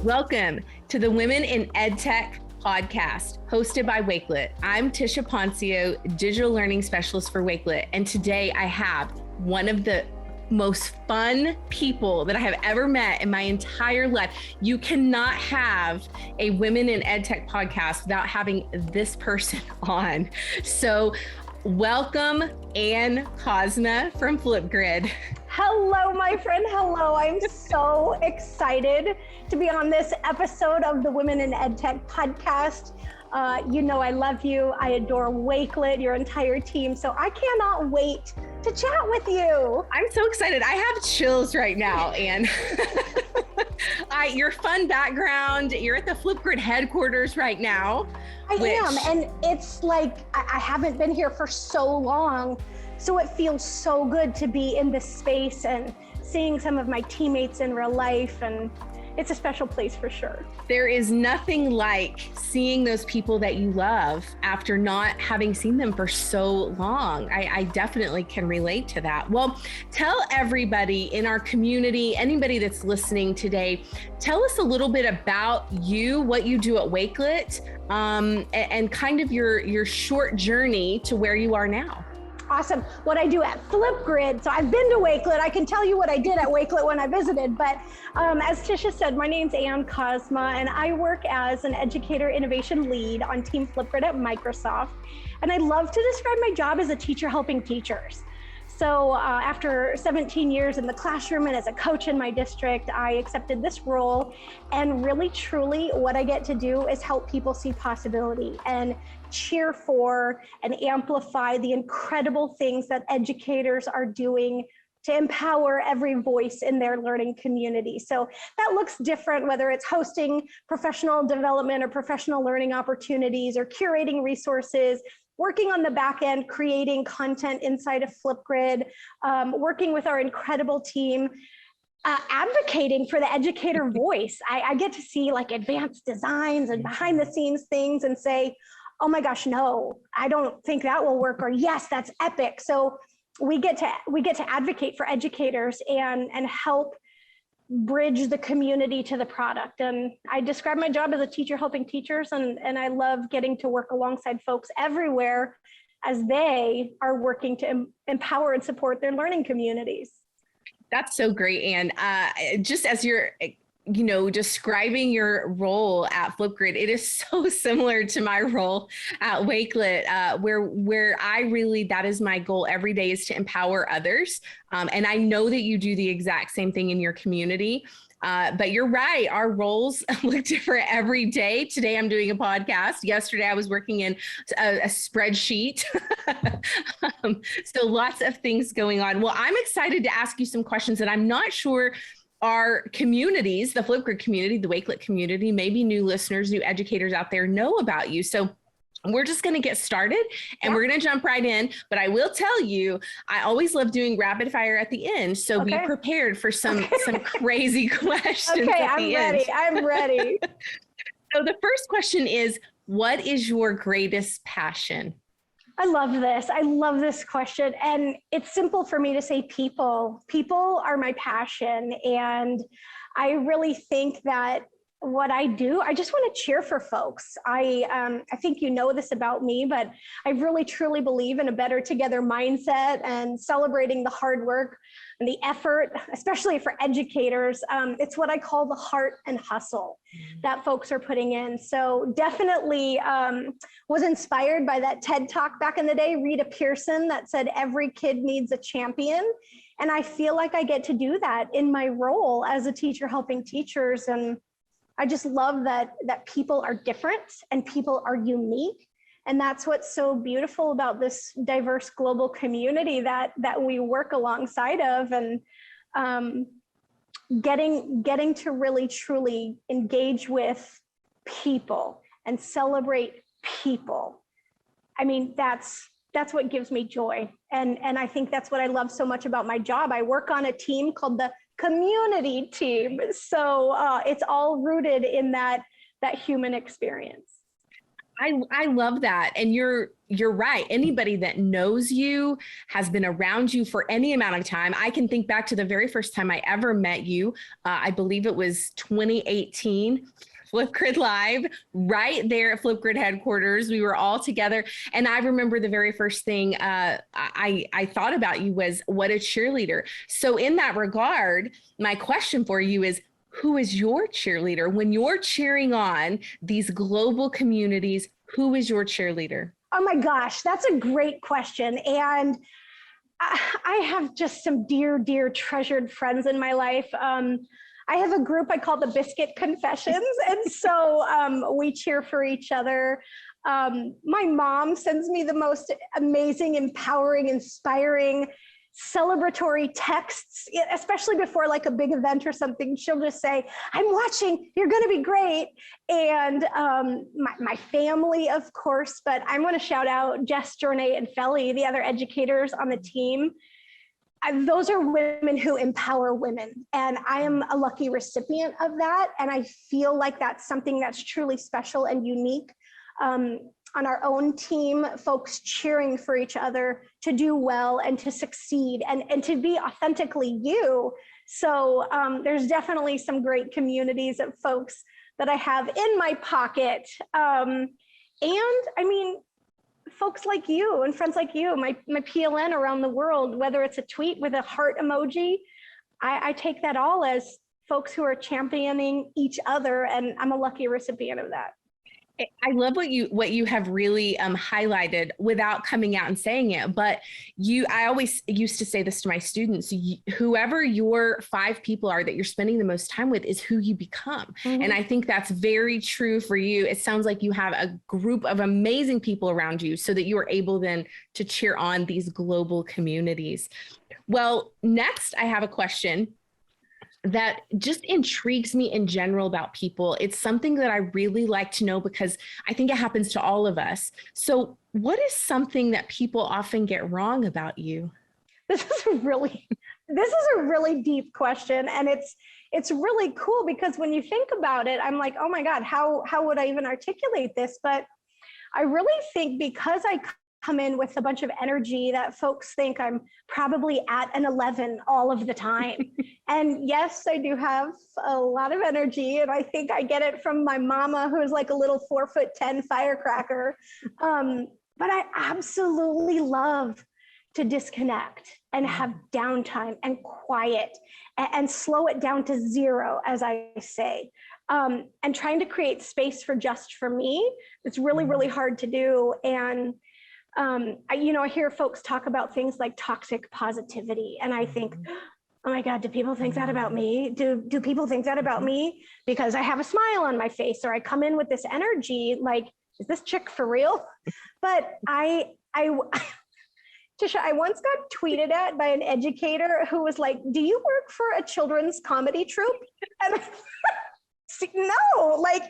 Welcome to the Women in Edtech podcast, hosted by Wakelet. I'm Tisha Poncio, digital learning specialist for Wakelet, and today I have one of the most fun people that I have ever met in my entire life. You cannot have a Women in EdTech podcast without having this person on. So welcome, Ann Kozma from Flipgrid. Hello, my friend. Hello. I'm so excited to be on this episode of the Women in EdTech podcast. You know I love you. I adore Wakelet, your entire team. So I cannot wait to chat with you. I'm so excited. I have chills right now, Ann. Your fun background, you're at the Flipgrid headquarters right now. I am, and it's like I haven't been here for so long, so it feels so good to be in this space and seeing some of my teammates in real life, and it's a special place for sure. There is nothing like seeing those people that you love after not having seen them for so long. I definitely can relate to that. Well, tell everybody in our community, anybody that's listening today, tell us a little bit about you, what you do at Wakelet, and kind of your short journey to where you are now. Awesome. What I do at Flipgrid. So I've been to Wakelet. I can tell you what I did at Wakelet when I visited. But as Tisha said, my name's Ann Kozma, and I work as an educator innovation lead on Team Flipgrid at Microsoft. And I love to describe my job as a teacher helping teachers. So after 17 years in the classroom and as a coach in my district, I accepted this role. And really, truly, what I get to do is help people see possibility and cheer for and amplify the incredible things that educators are doing to empower every voice in their learning community. So that looks different, whether it's hosting professional development or professional learning opportunities or curating resources, working on the back end, creating content inside of Flipgrid, working with our incredible team, advocating for the educator voice. I get to see like advanced designs and behind the scenes things and say, oh my gosh, no, I don't think that will work, or yes, that's epic. So we get to advocate for educators and help bridge the community to the product. And I describe my job as a teacher helping teachers, and I love getting to work alongside folks everywhere as they are working to empower and support their learning communities. That's so great, Ann. Just as you're describing your role at Flipgrid, it is so similar to my role at Wakelet, where I really, that is my goal every day, is to empower others. And I know that you do the exact same thing in your community. But you're right, our roles look different every day. Today I'm doing a podcast. Yesterday I was working in a spreadsheet. So lots of things going on. Well, I'm excited to ask you some questions that I'm not sure our communities, the Flipgrid community, the Wakelet community, maybe new listeners, new educators out there know about you. So we're just going to get started and we're going to jump right in. But I will tell you, I always love doing rapid fire at the end. So be prepared for some crazy questions. Okay, I'm ready. So the first question is, what is your greatest passion? I love this. I love this question. And it's simple for me to say people. People are my passion. And I really think that what I do, I just want to cheer for folks. I think you know this about me, but I really truly believe in a better together mindset and celebrating the hard work and the effort, especially for educators. It's what I call the heart and hustle that folks are putting in. So definitely was inspired by that TED Talk back in the day, Rita Pearson, that said, every kid needs a champion. And I feel like I get to do that in my role as a teacher helping teachers. And I just love that people are different and people are unique. And that's what's so beautiful about this diverse global community that we work alongside of, and getting to really truly engage with people and celebrate people. I mean, that's what gives me joy. And I think that's what I love so much about my job. I work on a team called the community team. So it's all rooted in that human experience. I love that. And you're right. Anybody that knows you, has been around you for any amount of time. I can think back to the very first time I ever met you. I believe it was 2018. Flipgrid Live, right there at Flipgrid headquarters. We were all together. And I remember the very first thing I thought about you was, what a cheerleader. So in that regard, my question for you is, who is your cheerleader? When you're cheering on these global communities, who is your cheerleader? Oh my gosh, that's a great question. And I have just some dear, dear treasured friends in my life. I have a group I call the Biscuit Confessions. And so we cheer for each other. My mom sends me the most amazing, empowering, inspiring, celebratory texts, especially before like a big event or something. She'll just say, I'm watching, you're going to be great. And my family, of course, but I want to shout out Jess, Jornay, and Felly, the other educators on the team. Those are women who empower women. And I am a lucky recipient of that. And I feel like that's something that's truly special and unique. On our own team, folks cheering for each other to do well and to succeed and to be authentically you. So there's definitely some great communities of folks that I have in my pocket. And I mean, folks like you and friends like you, my PLN around the world, whether it's a tweet with a heart emoji, I take that all as folks who are championing each other, and I'm a lucky recipient of that. I love what you have really highlighted without coming out and saying it. But I always used to say this to my students: whoever your 5 people are that you're spending the most time with is who you become. Mm-hmm. And I think that's very true for you. It sounds like you have a group of amazing people around you, so that you are able then to cheer on these global communities. Well, next I have a question that just intrigues me in general about people. It's something that I really like to know because I think it happens to all of us. So what is something that people often get wrong about you? This is a really deep question. And it's really cool because when you think about it, I'm like, oh my God, how would I even articulate this? But I really think because I come in with a bunch of energy that folks think I'm probably at an 11 all of the time. And yes, I do have a lot of energy, and I think I get it from my mama, who's like a little 4'10" firecracker. But I absolutely love to disconnect and have downtime and quiet and slow it down to 0, as I say. And trying to create space for me, it's really, really hard to do. And I hear folks talk about things like toxic positivity, and I think, oh my God, do people think that about me? Do people think that about me? Because I have a smile on my face, or I come in with this energy, like, is this chick for real? But Tisha, I once got tweeted at by an educator who was like, do you work for a children's comedy troupe? And no, like,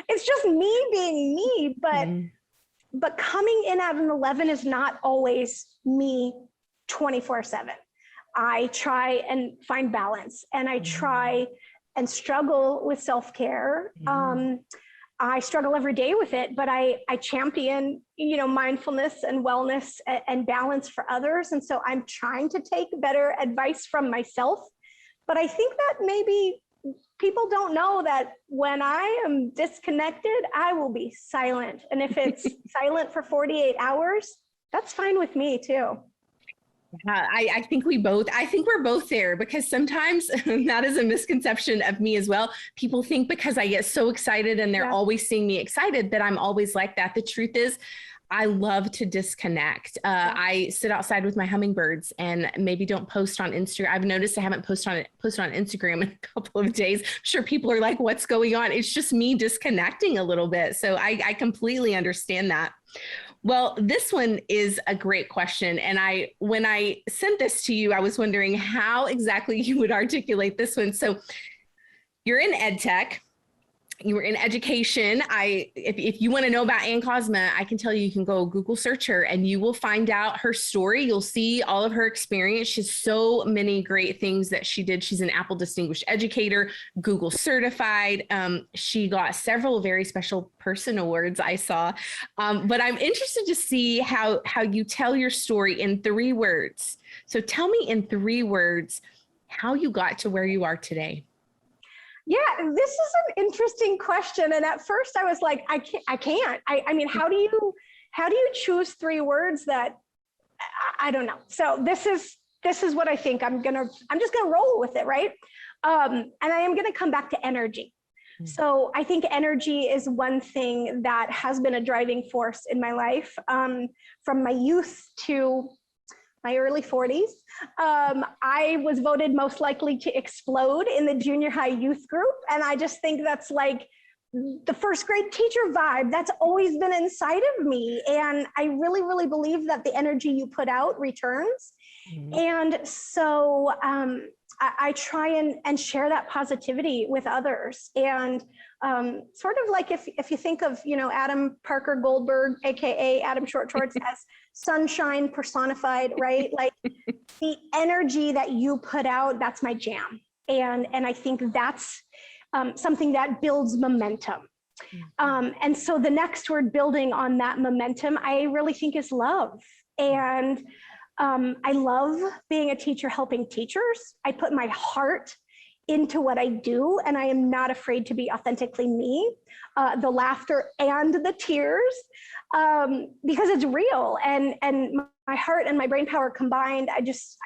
it's just me being me, but coming in at an 11 is not always me 24/7. I try and find balance, and I try and struggle with self-care. I struggle every day with it, but I champion, mindfulness and wellness and balance for others. And so I'm trying to take better advice from myself. But I think that maybe people don't know that when I am disconnected, I will be silent. And if it's silent for 48 hours, that's fine with me too. I think we're both there, because sometimes that is a misconception of me as well. People think because I get so excited and they're always seeing me excited that I'm always like that. The truth is, I love to disconnect. I sit outside with my hummingbirds and maybe don't post on Instagram. I've noticed I haven't posted on Instagram in a couple of days. I'm sure people are like, what's going on? It's just me disconnecting a little bit. So I completely understand that. Well, this one is a great question. And when I sent this to you, I was wondering how exactly you would articulate this one. So you're in Edtech. you were in education. If you want to know about Ann Kozma, I can tell you, you can go Google search her and you will find out her story. You'll see all of her experience. She has so many great things that she did. She's an Apple Distinguished Educator, Google certified. She got several very special person awards I saw. But I'm interested to see how you tell your story in 3 words. So tell me in 3 words how you got to where you are today. Yeah, this is an interesting question. And at first I was like, I can't. I mean, how do you choose 3 words that I don't know. So this is what I think. I'm just gonna roll with it, right? And I am gonna come back to energy. So I think energy is one thing that has been a driving force in my life, from my youth to my early 40s. I was voted most likely to explode in the junior high youth group. And I just think that's like the first grade teacher vibe that's always been inside of me. And I really, really believe that the energy you put out returns. And so I try and share that positivity with others. And sort of like if you think of, Adam Parker Goldberg, AKA Adam Short Shorts, as sunshine personified, right? Like the energy that you put out, that's my jam. And I think that's something that builds momentum. And so the next word building on that momentum, I really think is love. And I love being a teacher, helping teachers. I put my heart into what I do, and I am not afraid to be authentically me, the laughter and the tears, because it's real, and my heart and my brain power combined,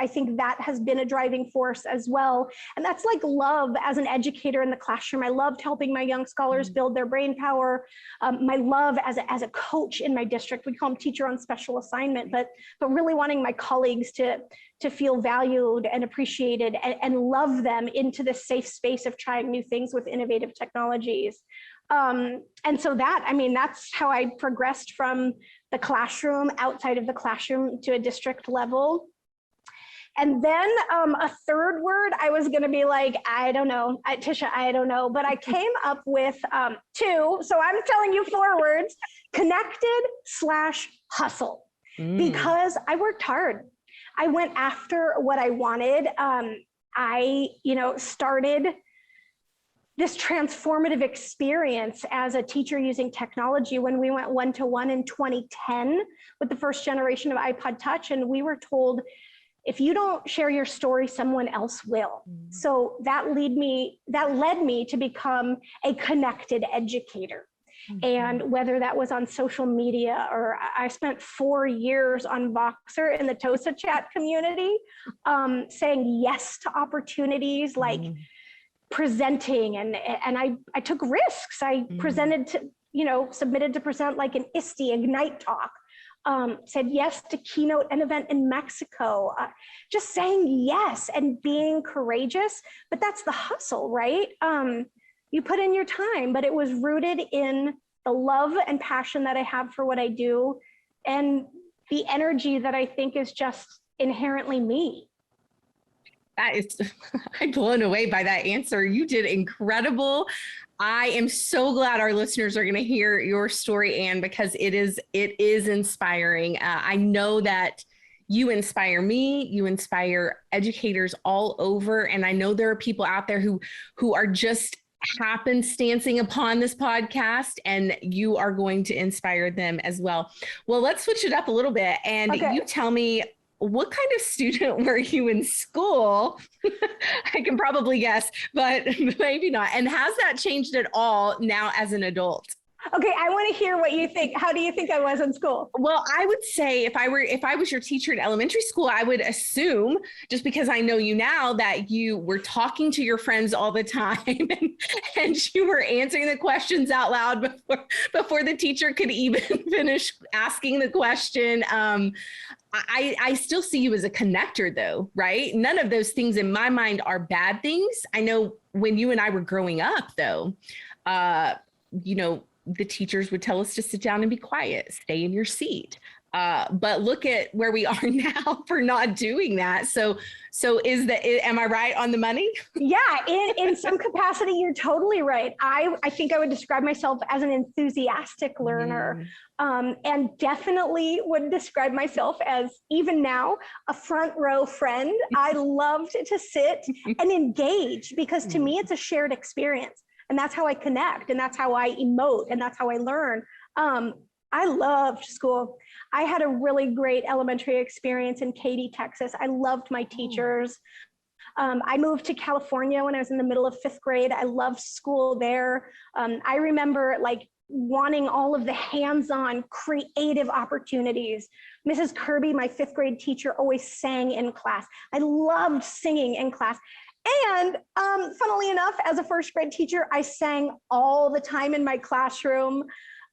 I think that has been a driving force as well. And that's like love as an educator in the classroom. I loved helping my young scholars build their brain power. My love as a coach in my district, we call them teacher on special assignment, but really wanting my colleagues to feel valued and appreciated and love them into the safe space of trying new things with innovative technologies. And so that's how I progressed from the classroom, outside of the classroom, to a district level. And then a 3rd word, I was gonna be like, I don't know, Tisha, I don't know, but I came up with 2, so I'm telling you 4 words: connected/hustle, because I worked hard. I went after what I wanted. I started this transformative experience as a teacher using technology when we went 1-to-1 in 2010 with the first generation of iPod Touch. And we were told, if you don't share your story, someone else will. So that led me to become a connected educator. And whether that was on social media, or I spent 4 years on Voxer in the TOSA chat community, saying yes to opportunities like presenting, and I took risks. I presented to, submitted to present like an ISTE Ignite talk, said yes to keynote an event in Mexico, just saying yes and being courageous. But that's the hustle, right? You put in your time, but it was rooted in the love and passion that I have for what I do, and the energy that I think is just inherently me. I'm blown away by that answer. You did incredible. I am so glad our listeners are going to hear your story, Ann, because it is inspiring. I know that you inspire me, you inspire educators all over. And I know there are people out there who are just happenstancing upon this podcast, and you are going to inspire them as well. Well, let's switch it up a little bit. And You tell me, what kind of student were you in school? I can probably guess, but maybe not. And has that changed at all now as an adult? Okay, I want to hear what you think. How do you think I was in school? Well, I would say if I was your teacher in elementary school, I would assume, just because I know you now, that you were talking to your friends all the time and you were answering the questions out loud before the teacher could even finish asking the question. I still see you as a connector though, right? None of those things in my mind are bad things. I know when you and I were growing up though, the teachers would tell us to sit down and be quiet, stay in your seat. But look at where we are now for not doing that. So am I right on the money? Yeah, in some capacity, you're totally right. I think I would describe myself as an enthusiastic learner, and definitely would describe myself as, even now, a front row friend. I loved to sit and engage, because to me, it's a shared experience. And that's how I connect, and that's how I emote, and that's how I learn. I loved school. I had a really great elementary experience in Katy, Texas. I loved my teachers. I moved to California when I was in the middle of 5th grade. I loved school there. I remember like wanting all of the hands-on creative opportunities. Mrs. Kirby, my 5th grade teacher, always sang in class. I loved singing in class. And funnily enough, as a 1st grade teacher, I sang all the time in my classroom.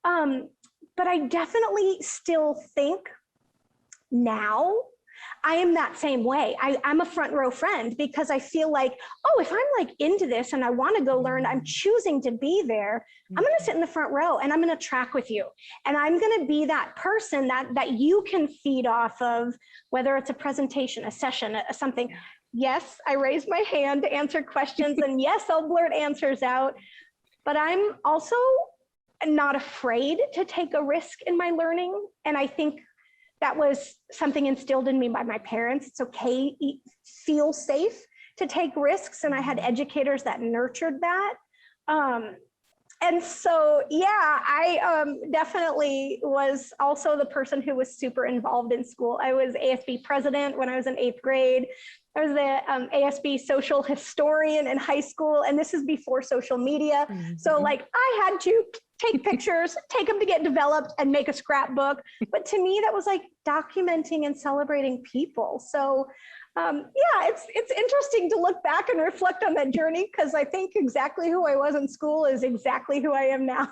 But I definitely still think now I am that same way. I'm a front row friend, because I feel like, oh, if I'm like into this and I want to go learn, I'm choosing to be there. I'm going to sit in the front row and I'm going to track with you. And I'm going to be that person that you can feed off of, whether it's a presentation, a session, something. Yes, I raise my hand to answer questions, and yes, I'll blurt answers out. But I'm also not afraid to take a risk in my learning. And I think that was something instilled in me by my parents. It's okay, feel safe to take risks. And I had educators that nurtured that. And so, yeah, I definitely was also the person who was super involved in school. I was ASB president when I was in 8th grade. I was the ASB social historian in high school, and this is before social media. So like I had to take pictures, take them to get developed, and make a scrapbook. But to me, that was like documenting and celebrating people. So yeah, it's interesting to look back and reflect on that journey, because I think exactly who I was in school is exactly who I am now.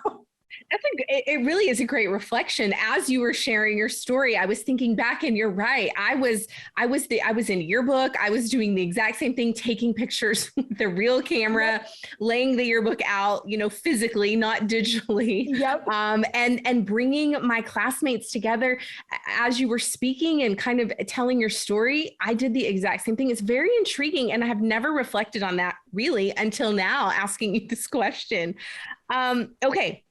It really is a great reflection. As you were sharing your story, I was thinking back, and you're right. I was in yearbook. I was doing the exact same thing, taking pictures with the real camera, laying the yearbook out, physically, not digitally. Yep. And bringing my classmates together. As you were speaking and kind of telling your story, I did the exact same thing. It's very intriguing, and I have never reflected on that really until now, asking you this question. Okay.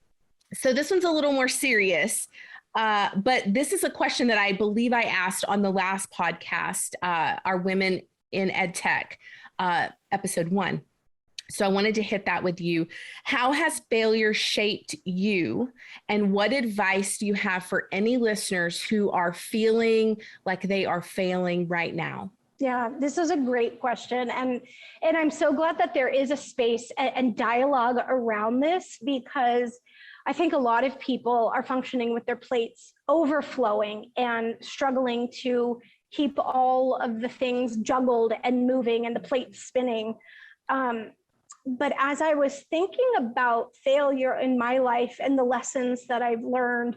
So this one's a little more serious, but this is a question that I believe I asked on the last podcast, our Women in Edtech, episode 1. So I wanted to hit that with you. How has failure shaped you? And what advice do you have for any listeners who are feeling like they are failing right now? Yeah, this is a great question. And I'm so glad that there is a space and dialogue around this, because I think a lot of people are functioning with their plates overflowing and struggling to keep all of the things juggled and moving and the plate spinning. But as I was thinking about failure in my life and the lessons that I've learned,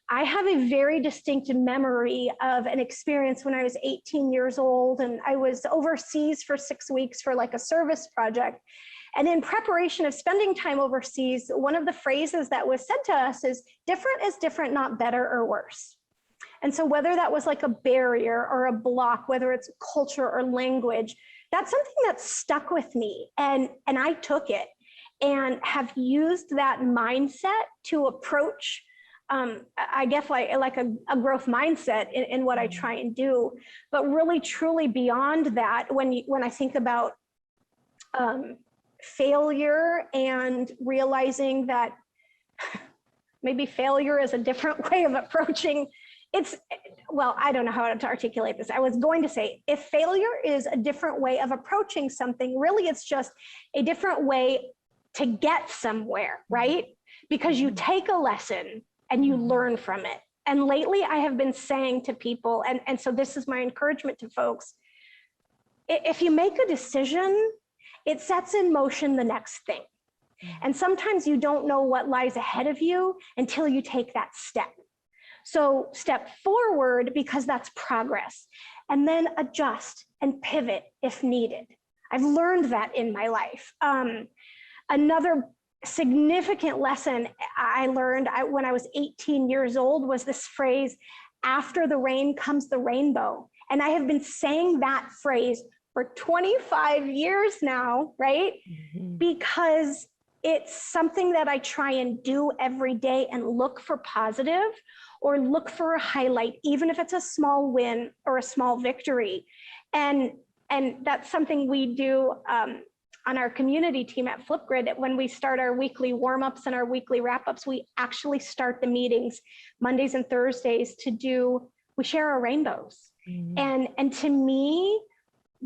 I have a very distinct memory of an experience when I was 18 years old, and I was overseas for 6 weeks for like a service project. And in preparation of spending time overseas, one of the phrases that was said to us is, different is different, not better or worse. And so whether that was like a barrier or a block, whether it's culture or language, that's something that stuck with me. And I took it and have used that mindset to approach, I guess like a growth mindset in what I try and do. But really, truly beyond that, when I think about failure and realizing that maybe failure is a different way of approaching well, I don't know how to articulate this. I was going to say, if failure is a different way of approaching something, really it's just a different way to get somewhere, right? Because you take a lesson and you learn from it. And lately I have been saying to people, and so this is my encouragement to folks, if you make a decision, it sets in motion the next thing. And sometimes you don't know what lies ahead of you until you take that step. So step forward, because that's progress, and then adjust and pivot if needed. I've learned that in my life. Another significant lesson I learned when I was 18 years old was this phrase, after the rain comes the rainbow. And I have been saying that phrase for 25 years now, right? Mm-hmm. Because it's something that I try and do every day and look for positive or look for a highlight, even if it's a small win or a small victory. And that's something we do on our community team at Flipgrid. When we start our weekly warm-ups and our weekly wrap-ups, we actually start the meetings Mondays and Thursdays we share our rainbows. Mm-hmm. And to me,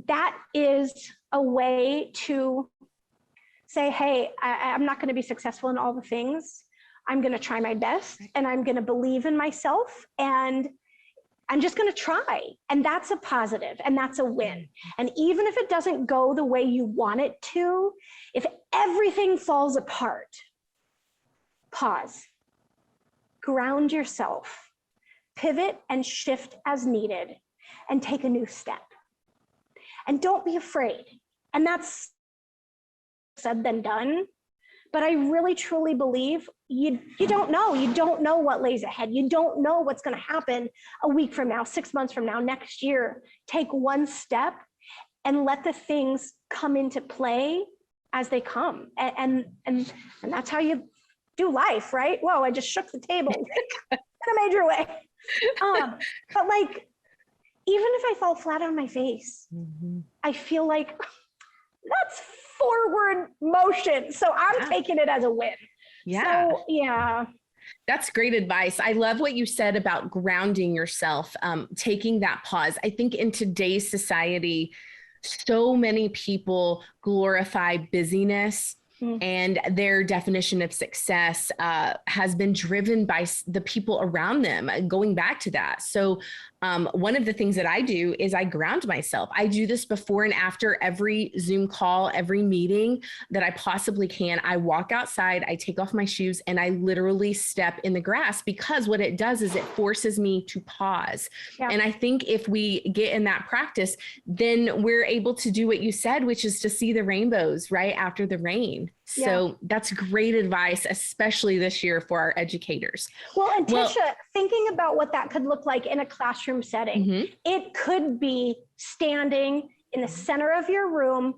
that is a way to say, hey, I'm not going to be successful in all the things. I'm going to try my best, and I'm going to believe in myself, and I'm just going to try. And that's a positive, and that's a win. And even if it doesn't go the way you want it to, if everything falls apart, pause, ground yourself, pivot and shift as needed, and take a new step. And don't be afraid. And that's said than done. But I really truly believe you don't know. You don't know what lays ahead. You don't know what's going to happen a week from now, 6 months from now, next year. Take one step and let the things come into play as they come. And that's how you do life, right? Whoa, I just shook the table in a major way. But like, even if I fall flat on my face, mm-hmm. I feel like that's forward motion. So I'm taking it as a win. Yeah. So, yeah. That's great advice. I love what you said about grounding yourself, taking that pause. I think in today's society, so many people glorify busyness. And their definition of success has been driven by the people around them, going back to that. So one of the things that I do is I ground myself. I do this before and after every Zoom call, every meeting that I possibly can. I walk outside, I take off my shoes, and I literally step in the grass, because what it does is it forces me to pause. Yeah. And I think if we get in that practice, then we're able to do what you said, which is to see the rainbows right after the rain. So that's great advice, especially this year for our educators. Well, and Tisha, thinking about what that could look like in a classroom setting, mm-hmm. it could be standing in the center of your room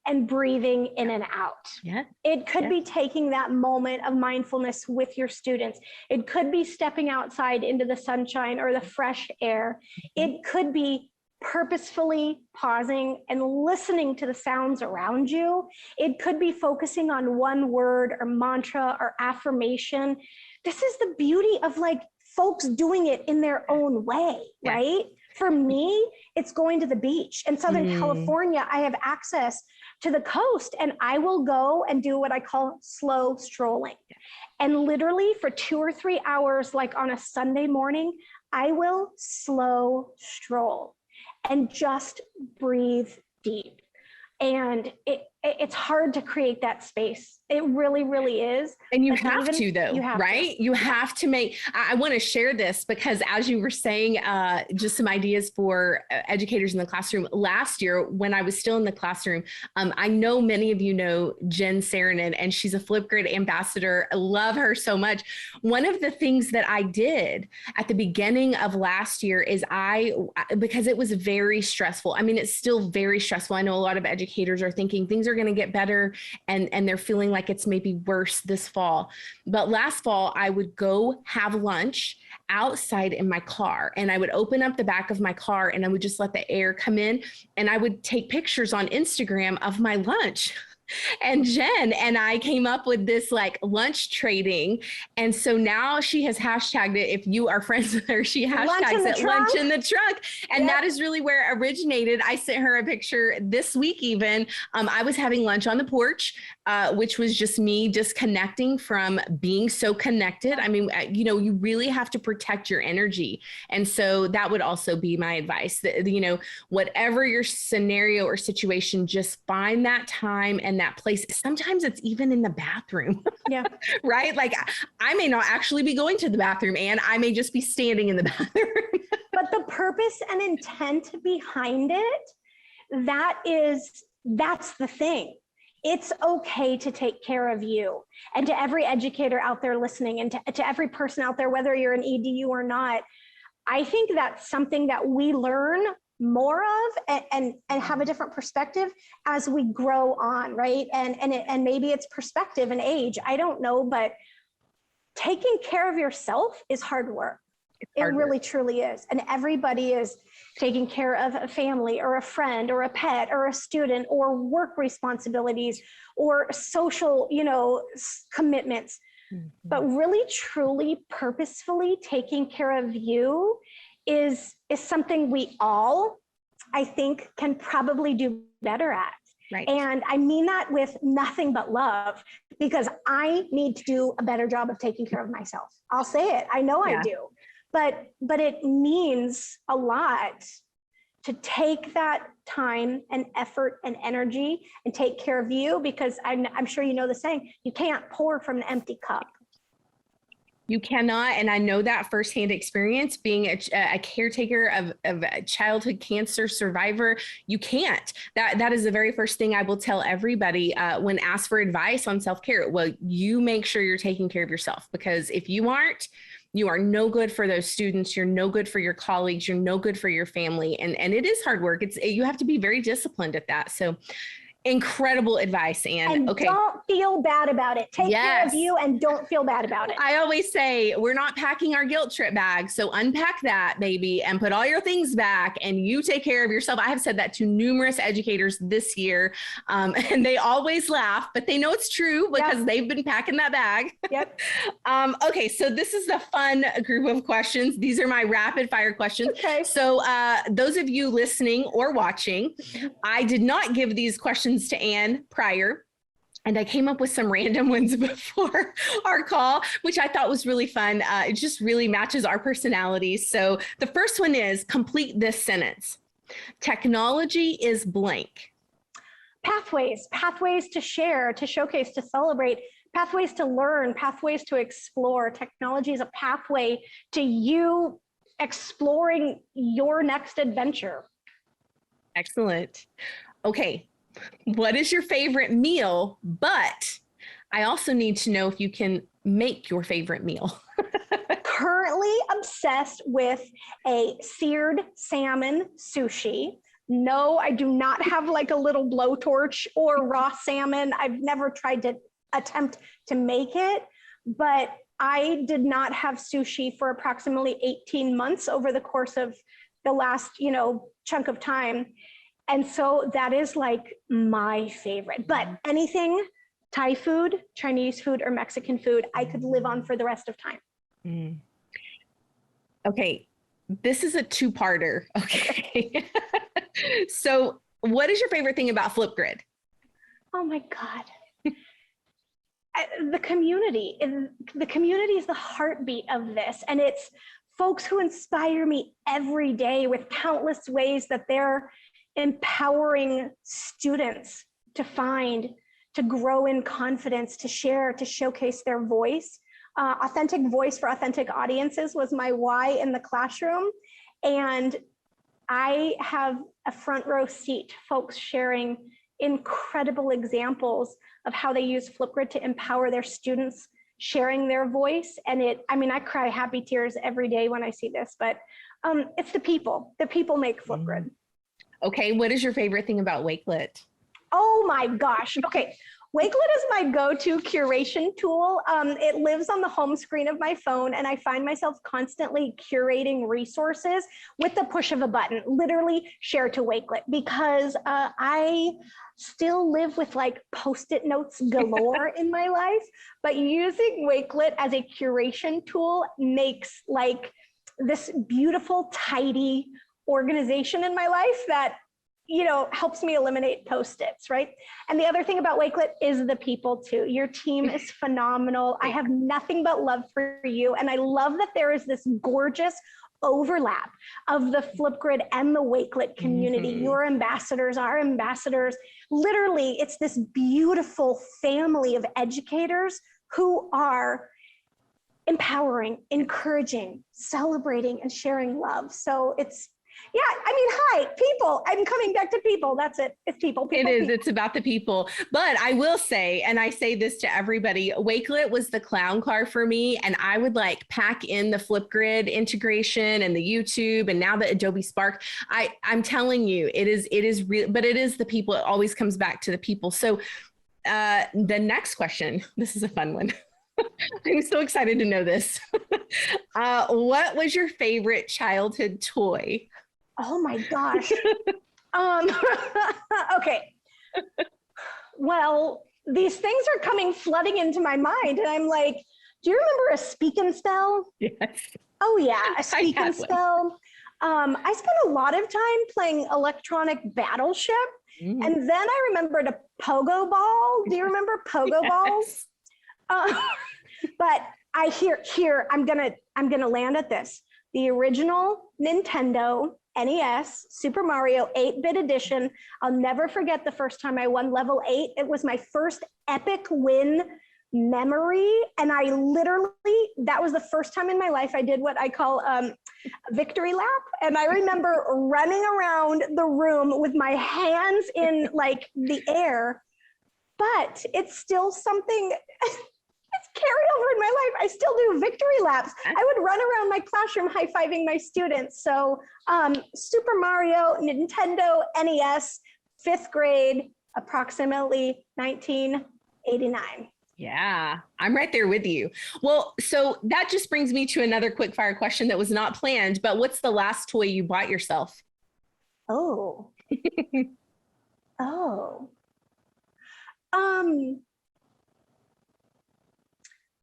and breathing in and out. Yeah. It could be taking that moment of mindfulness with your students. It could be stepping outside into the sunshine or the fresh air. Mm-hmm. It could be purposefully pausing and listening to the sounds around you. It could be focusing on one word or mantra or affirmation. This is the beauty of like folks doing it in their own way, right? For me, it's going to the beach. In Southern California, I have access to the coast, and I will go and do what I call slow strolling. And literally for 2 or 3 hours, like on a Sunday morning, I will slow stroll and just breathe deep. And it's hard to create that space. It really, really is. And you have to, though, right? You have to make, I want to share this because as you were saying, just some ideas for educators in the classroom. Last year, when I was still in the classroom, I know many of you know Jen Saarinen, and she's a Flipgrid ambassador. I love her so much. One of the things that I did at the beginning of last year is because it was very stressful. I mean, it's still very stressful. I know a lot of educators are thinking things are going to get better, and they're feeling like it's maybe worse this fall. But last fall, I would go have lunch outside in my car, and I would open up the back of my car and I would just let the air come in, and I would take pictures on Instagram of my lunch. And Jen and I came up with this like lunch trading. And so now she has hashtagged it. If you are friends with her, she hashtags it lunch in the trunk. And that is really where it originated. I sent her a picture this week even. I was having lunch on the porch, which was just me disconnecting from being so connected. I mean, you really have to protect your energy. And so that would also be my advice that, whatever your scenario or situation, just find that time and that place. Sometimes it's even in the bathroom. Yeah. Right? Like I may not actually be going to the bathroom, and I may just be standing in the bathroom. But the purpose and intent behind it, that's the thing. It's okay to take care of you. And to every educator out there listening, and to every person out there, whether you're an EDU or not, I think that's something that we learn more of and have a different perspective as we grow on, right? And maybe it's perspective and age, I don't know, but taking care of yourself is hard work. It really truly is. And everybody is taking care of a family or a friend or a pet or a student or work responsibilities or social, commitments. Mm-hmm. But really, truly, purposefully taking care of you is something we all, I think, can probably do better at. Right. And I mean that with nothing but love, because I need to do a better job of taking care of myself. I'll say it. I know I do. But it means a lot to take that time and effort and energy and take care of you, because I'm sure you know the saying, you can't pour from an empty cup. You cannot, and I know that firsthand experience being a caretaker of a childhood cancer survivor. You can't. That is the very first thing I will tell everybody when asked for advice on self-care. Well, you make sure you're taking care of yourself, because if you aren't, you are no good for those students. You're no good for your colleagues. You're no good for your family. And it is hard work. You have to be very disciplined at that. So incredible advice, Ann. And don't feel bad about it. Take care of you and don't feel bad about it. I always say we're not packing our guilt trip bag. So unpack that, baby, and put all your things back and you take care of yourself. I have said that to numerous educators this year, and they always laugh, but they know it's true because they've been packing that bag. Yep. Okay, so this is the fun group of questions. These are my rapid fire questions. Okay. So those of you listening or watching, I did not give these questions to Ann prior, and I came up with some random ones before our call, which I thought was really fun. It just really matches our personalities. So the first one is, complete this sentence. Technology is blank. Pathways to share, to showcase, to celebrate, pathways to learn, pathways to explore. Technology is a pathway to you exploring your next adventure. Excellent. Okay. What is your favorite meal? But I also need to know if you can make your favorite meal. Currently obsessed with a seared salmon sushi. No, I do not have like a little blowtorch or raw salmon. I've never tried to attempt to make it, but I did not have sushi for approximately 18 months over the course of the last, chunk of time. And so that is like my favorite, but anything Thai food, Chinese food, or Mexican food, I could live on for the rest of time. Mm. Okay. This is a two-parter. Okay. So what is your favorite thing about Flipgrid? Oh my God. The community. The community is the heartbeat of this. And it's folks who inspire me every day with countless ways that they're empowering students to find, to grow in confidence, to share, to showcase their voice. Authentic voice for authentic audiences was my why in the classroom. And I have a front row seat, folks sharing incredible examples of how they use Flipgrid to empower their students, sharing their voice. And I cry happy tears every day when I see this, but it's the people. The people make Flipgrid. Okay, what is your favorite thing about Wakelet? Oh my gosh. Okay, Wakelet is my go-to curation tool. It lives on the home screen of my phone, and I find myself constantly curating resources with the push of a button, literally share to Wakelet, because I still live with like Post-it notes galore in my life, but using Wakelet as a curation tool makes like this beautiful, tidy organization in my life that helps me eliminate Post-its, right? And the other thing about Wakelet is the people too. Your team is phenomenal. I have nothing but love for you. And I love that there is this gorgeous overlap of the Flipgrid and the Wakelet community. Mm-hmm. Your ambassadors, our ambassadors, literally it's this beautiful family of educators who are empowering, encouraging, celebrating, and sharing love. So Yeah, I mean, hi, people. I'm coming back to people. That's it. It's people. It is. People. It's about the people. But I will say, and I say this to everybody, Wakelet was the clown car for me. And I would like pack in the Flipgrid integration and the YouTube and now the Adobe Spark. I'm telling you, it is real, but it is the people. It always comes back to the people. So the next question, this is a fun one. I'm so excited to know this. What was your favorite childhood toy? Oh my gosh. Okay. Well, these things are coming flooding into my mind. And I'm like, do you remember a speak and spell? Yes. Oh yeah, a speak and spell. I spent a lot of time playing electronic Battleship. And then I remembered a pogo ball. Do you remember pogo balls? But I hear I'm gonna land at this. The original Nintendo NES Super Mario 8-bit edition. I'll never forget the first time I won level 8. It was my first epic win memory. And I literally, that was the first time in my life I did what I call a victory lap. And I remember running around the room with my hands in like the air, but it's still something it's carried over in my life. I still do victory laps. I would run around my classroom high-fiving my students. So Super Mario, Nintendo, NES, 5th grade, approximately 1989. Yeah, I'm right there with you. Well, so that just brings me to another quick fire question that was not planned, but what's the last toy you bought yourself? Oh.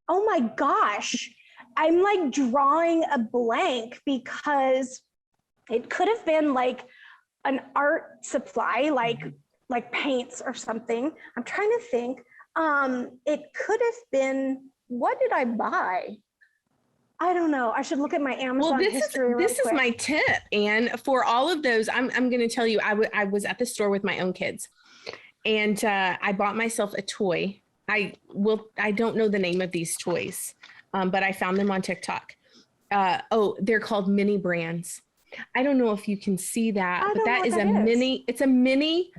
Oh my gosh. I'm like drawing a blank because it could have been like an art supply, like paints or something. I'm trying to think. It could have been, what did I buy? I don't know. I should look at my Amazon history. This is my tip. And for all of those, I'm going to tell you, I was at the store with my own kids and I bought myself a toy. I don't know the name of these toys, but I found them on TikTok. They're called mini brands. I don't know if you can see that, but that is it's a mini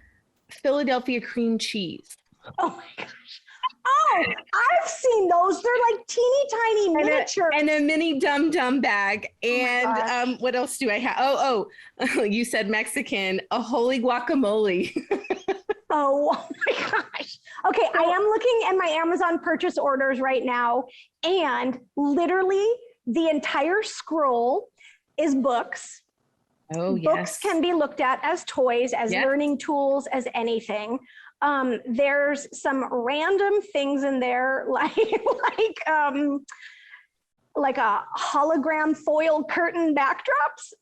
Philadelphia cream cheese. Oh my gosh. Oh, I've seen those. They're like teeny tiny miniature. And a mini Dum Dum bag. And what else do I have? Oh, you said Mexican, a holy guacamole. Oh my gosh. Okay, I am looking at my Amazon purchase orders right now, and literally the entire scroll is books. Oh, yes. Books can be looked at as toys, as learning tools, as anything. There's some random things in there, like a hologram foil curtain backdrops.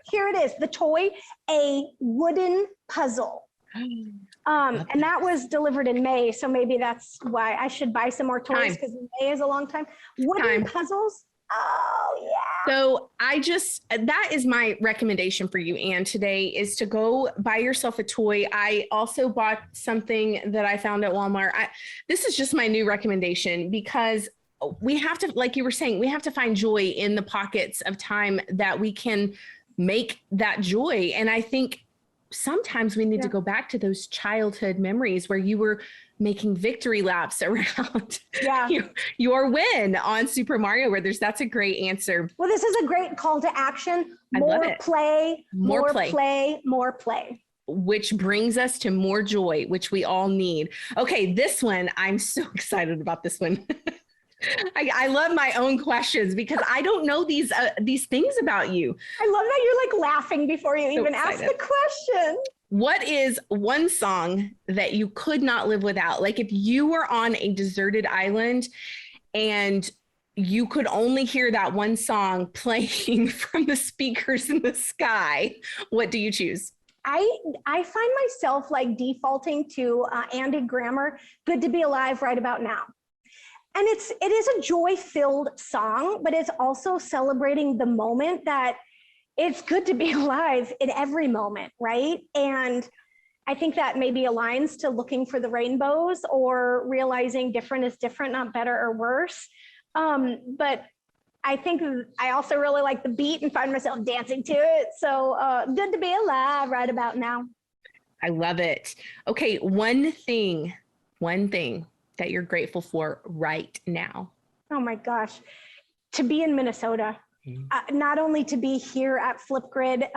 Here it is. The toy, a wooden puzzle. And that was delivered in May, so maybe that's why I should buy some more toys, because May is a long time. Wooden puzzles. Oh yeah. So that is my recommendation for you, Ann, today, is to go buy yourself a toy. I also bought something that I found at Walmart. This is just my new recommendation, because we have to, like you were saying, we have to find joy in the pockets of time that we can make that joy. And I think sometimes we need to go back to those childhood memories where you were making victory laps around your win on Super Mario Brothers. That's a great answer. Well, this is a great call to action. More play, more play, more play. Which brings us to more joy, which we all need. Okay, this one, I'm so excited about this one. I love my own questions because I don't know these things about you. I love that you're like laughing before you even ask the question. What is one song that you could not live without? Like if you were on a deserted island and you could only hear that one song playing from the speakers in the sky, what do you choose? I find myself like defaulting to Andy Grammer, Good to Be Alive Right About Now. And it is a joy-filled song, but it's also celebrating the moment that it's good to be alive in every moment, right? And I think that maybe aligns to looking for the rainbows or realizing different is different, not better or worse. But I think I also really like the beat and find myself dancing to it. So good to be alive right about now. I love it. Okay, one thing that you're grateful for right now. Oh my gosh, to be in Minnesota. Not only to be here at Flipgrid,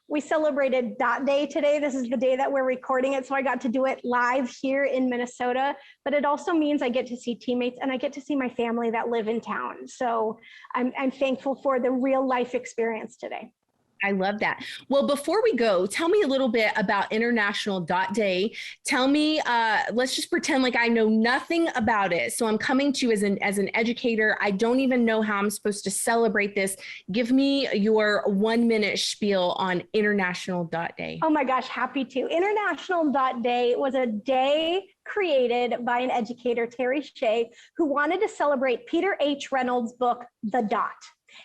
we celebrated Dot Day today. This is the day that we're recording it, so I got to do it live here in Minnesota, but it also means I get to see teammates and I get to see my family that live in town. So I'm thankful for the real life experience today. I love that. Well, before we go, tell me a little bit about International Dot Day. Tell me, let's just pretend like I know nothing about it. So I'm coming to you as an educator. I don't even know how I'm supposed to celebrate this. Give me your 1-minute spiel on International Dot Day. Oh my gosh, happy to. International Dot Day was a day created by an educator, Terry Shea, who wanted to celebrate Peter H. Reynolds' book, The Dot.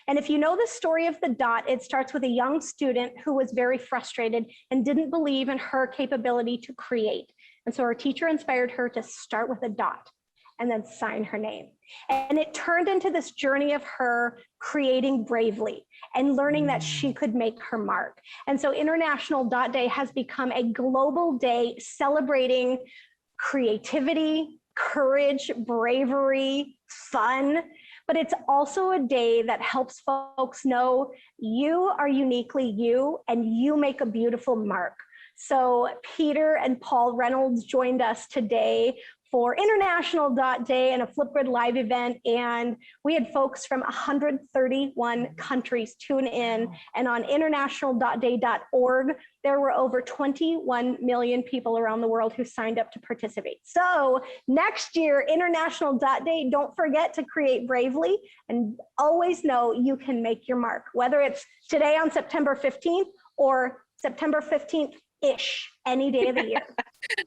And if you know the story of the dot, it starts with a young student who was very frustrated and didn't believe in her capability to create. And so her teacher inspired her to start with a dot and then sign her name. And it turned into this journey of her creating bravely and learning that she could make her mark. And so International Dot Day has become a global day celebrating creativity, courage, bravery, fun. But it's also a day that helps folks know you are uniquely you and you make a beautiful mark. So Peter and Paul Reynolds joined us today for International Dot Day and a Flipgrid live event. And we had folks from 131 countries tune in. And on international.day.org, there were over 21 million people around the world who signed up to participate. So next year, International Dot Day, don't forget to create bravely and always know you can make your mark, whether it's today on September 15th or September 15th-ish, any day of the year.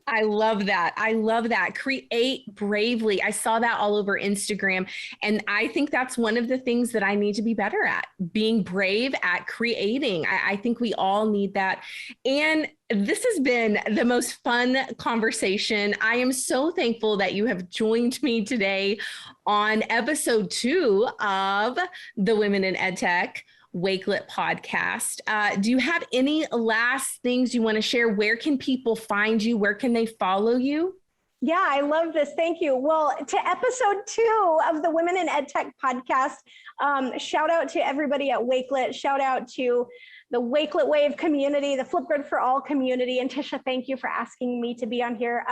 I love that. I love that. Create bravely. I saw that all over Instagram. And I think that's one of the things that I need to be better at, being brave at creating. I think we all need that. And this has been the most fun conversation. I am so thankful that you have joined me today on episode 2 of the Women in Edtech Wakelet podcast. Do you have any last things you want to share? Where can people find you? Where can they follow you? Yeah, I love this. Thank you. Well, to episode 2 of the Women in EdTech podcast, shout out to everybody at Wakelet. Shout out to the Wakelet Wave community, the Flipgrid for All community. And Tisha, thank you for asking me to be on here.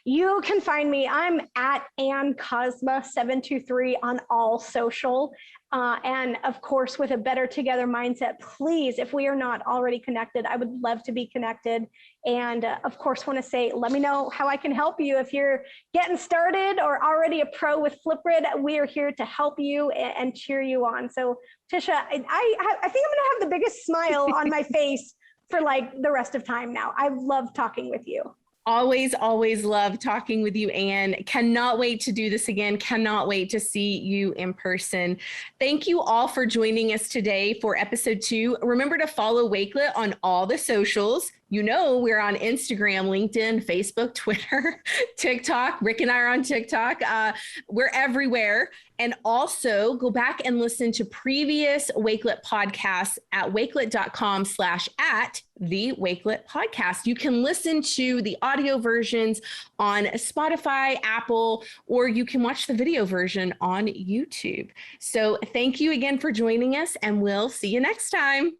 You can find me. I'm at Ann Kozma 723 on all social. And of course, with a Better Together mindset, please, if we are not already connected, I would love to be connected. And of course, want to say, let me know how I can help you. If you're getting started or already a pro with Flipgrid, we are here to help you and cheer you on. So Tisha, I think I'm going to have the biggest smile on my face for like the rest of time now. I love talking with you. Always, always love talking with you, Ann. Cannot wait to do this again. Cannot wait to see you in person. Thank you all for joining us today for episode 2. Remember to follow Wakelet on all the socials. You know, we're on Instagram, LinkedIn, Facebook, Twitter, TikTok. Rick and I are on TikTok. We're everywhere. And also go back and listen to previous Wakelet podcasts at wakelet.com/at the Wakelet podcast. You can listen to the audio versions on Spotify, Apple, or you can watch the video version on YouTube. So thank you again for joining us, and we'll see you next time.